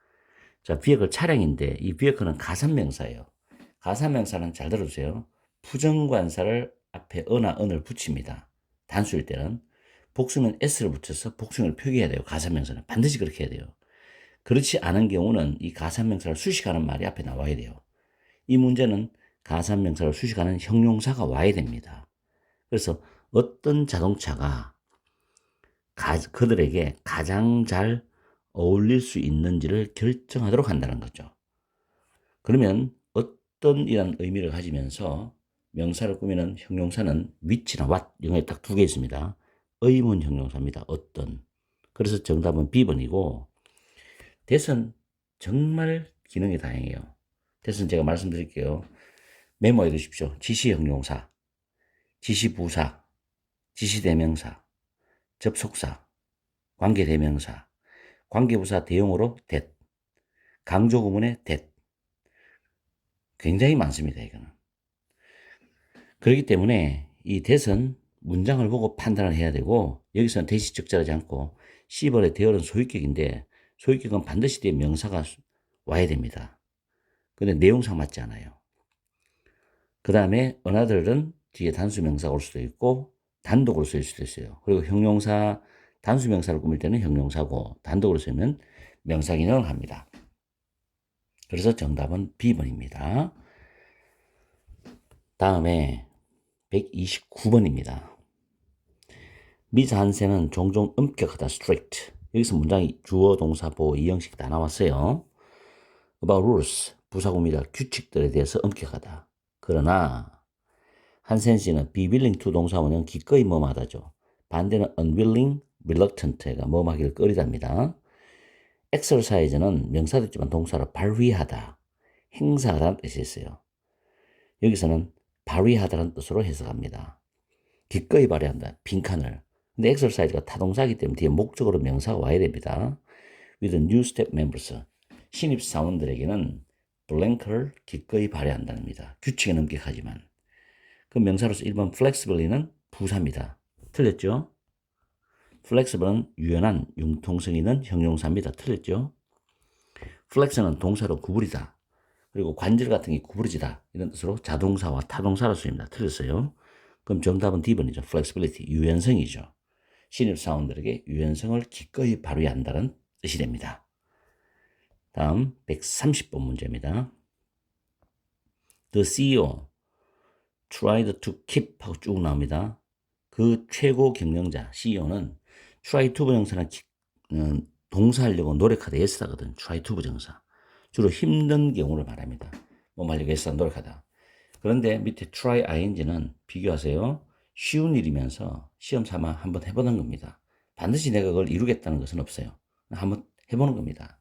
Speaker 1: 자, vehicle 차량인데 이 vehicle는 가산명사예요. 가산명사는 잘 들어주세요. 부정관사를 앞에 어나 은을 붙입니다. 단수일 때는. 복수는 s를 붙여서 복수형을 표기해야 돼요. 가산명사는 반드시 그렇게 해야 돼요. 그렇지 않은 경우는 이 가산명사를 수식하는 말이 앞에 나와야 돼요. 이 문제는 가산명사를 수식하는 형용사가 와야 됩니다. 그래서 어떤 자동차가 그들에게 가장 잘 어울릴 수 있는지를 결정하도록 한다는 거죠. 그러면 어떤 이란 의미를 가지면서 명사를 꾸미는 형용사는 which나 what 영어에 딱 두 개 있습니다. 의문 형용사입니다. 어떤. 그래서 정답은 B번이고 that은 정말 기능이 다양해요. that은 제가 말씀드릴게요. 메모해 두십시오. 지시 형용사, 지시 부사, 지시 대명사, 접속사, 관계 대명사, 관계부사 대용어로 that, 강조 구문의 that. 굉장히 많습니다, 이거는. 그렇기 때문에 이 that은 문장을 보고 판단을 해야 되고 여기서는 that이 적절하지 않고 C번의 대열은 소유격인데 소유격은 반드시 뒤에 명사가 와야 됩니다. 근데 내용상 맞지 않아요. 그 다음에 another은 뒤에 단수명사가 올 수도 있고 단독으로 쓰일 수도 있어요. 그리고 형용사, 단수명사를 꾸밀 때는 형용사고 단독으로 쓰면 명사기능을 합니다. 그래서 정답은 B번입니다. 다음에 129번입니다. 미자 한세는 종종 엄격하다, strict. 여기서 문장이 주어, 동사, 보어, 이형식 다 나왔어요. about rules, 부사구입니다. 규칙들에 대해서 엄격하다. 그러나 한센 씨는 be willing to 동사원형 기꺼이 뭐하다죠. 반대는 unwilling, reluctant가 뭐하기를 꺼리답니다. exercise는 명사도 있지만 동사로 발휘하다, 행사하다는 뜻이 있어요. 여기서는 발휘하다는 뜻으로 해석합니다. 기꺼이 발휘한다, 빈칸을. 근데 exercise가 타동사이기 때문에 뒤에 목적으로 명사가 와야 됩니다. with new step members, 신입 사원들에게는 blank를 기꺼이 발휘한다는 겁니다. 규칙에 엄격하지만. 그 명사로서 1번 flexibly는 부사입니다. 틀렸죠? flexible은 유연한, 융통성 있는 형용사입니다. 틀렸죠? flex는 동사로 구부리다. 그리고 관절 같은 게 구부러지다. 이런 뜻으로 자동사와 타동사로 쓰입니다. 틀렸어요? 그럼 정답은 D번이죠. flexibility, 유연성이죠. 신입사원들에게 유연성을 기꺼이 발휘한다는 뜻이 됩니다. 다음 130번 문제입니다. The CEO tried to keep 하고 쭉 나옵니다. 그 최고 경영자 CEO는 try to 부정사는 동사하려고 노력하다 예스하거든. try to 부정사. 주로 힘든 경우를 말합니다. 뭐 하려고 예스하다 노력하다. 그런데 밑에 try ing는 비교하세요. 쉬운 일이면서 시험 삼아 한번 해보는 겁니다. 반드시 내가 그걸 이루겠다는 것은 없어요. 한번 해보는 겁니다.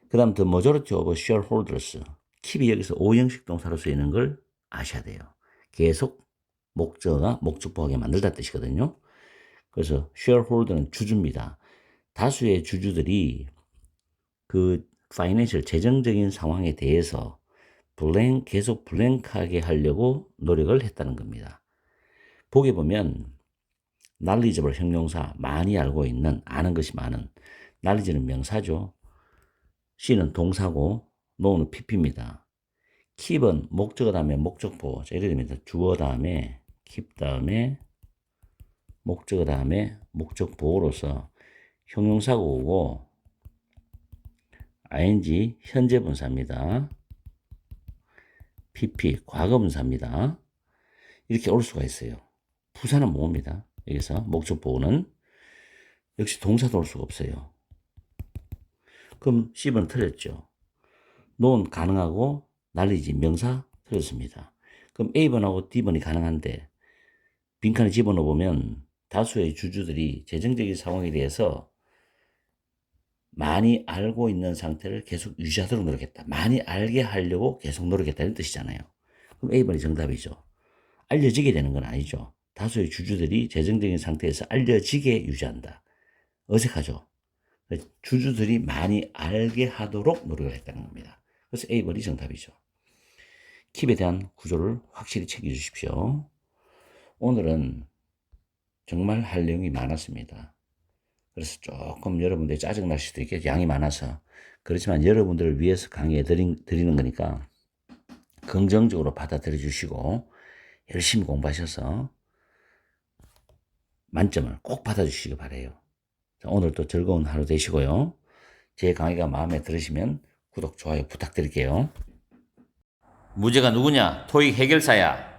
Speaker 1: 그 다음 the majority of shareholders, keep이 여기서 오형식 동사로 쓰이는 걸 아셔야 돼요. 계속 목적어가 목적보하게 만들다 뜻이거든요. 그래서 shareholder는 주주입니다. 다수의 주주들이 그 파이낸셜 재정적인 상황에 대해서 계속 블랭크하게 하려고 노력을 했다는 겁니다. 보게 보면 knowledgeable 형용사, 많이 알고 있는, 아는 것이 많은. knowledge는 명사죠. C는 동사고 know는 PP입니다. keep은 목적어 다음에 목적보. 자, 예를 들면 주어 다음에 keep 다음에 목적어 다음에 목적보호로서 형용사가 오고 ing 현재 분사입니다. PP 과거분사입니다. 이렇게 올 수가 있어요. 부사는 뭐입니다. 여기서 목적 보호는 역시 동사도 올 수가 없어요. 그럼 C번 틀렸죠. 논 가능하고 날리지 명사 틀렸습니다. 그럼 A번하고 D번이 가능한데 빈칸에 집어넣어 보면 다수의 주주들이 재정적인 상황에 대해서 많이 알고 있는 상태를 계속 유지하도록 노력했다. 많이 알게 하려고 계속 노력했다는 뜻이잖아요. 그럼 A번이 정답이죠. 알려지게 되는 건 아니죠. 다수의 주주들이 재정적인 상태에서 알려지게 유지한다. 어색하죠. 주주들이 많이 알게 하도록 노력을 했다는 겁니다. 그래서 A번이 정답이죠. 킵에 대한 구조를 확실히 챙겨주십시오. 오늘은 정말 할 내용이 많았습니다. 그래서 조금 여러분들이 짜증날 수도 있겠죠. 양이 많아서. 그렇지만 여러분들을 위해서 강의해 드리는 거니까 긍정적으로 받아들여 주시고 열심히 공부하셔서 만점을 꼭 받아주시기 바라요. 오늘도 즐거운 하루 되시고요. 제 강의가 마음에 들으시면 구독, 좋아요 부탁드릴게요. 문제가 누구냐? 토익 해결사야.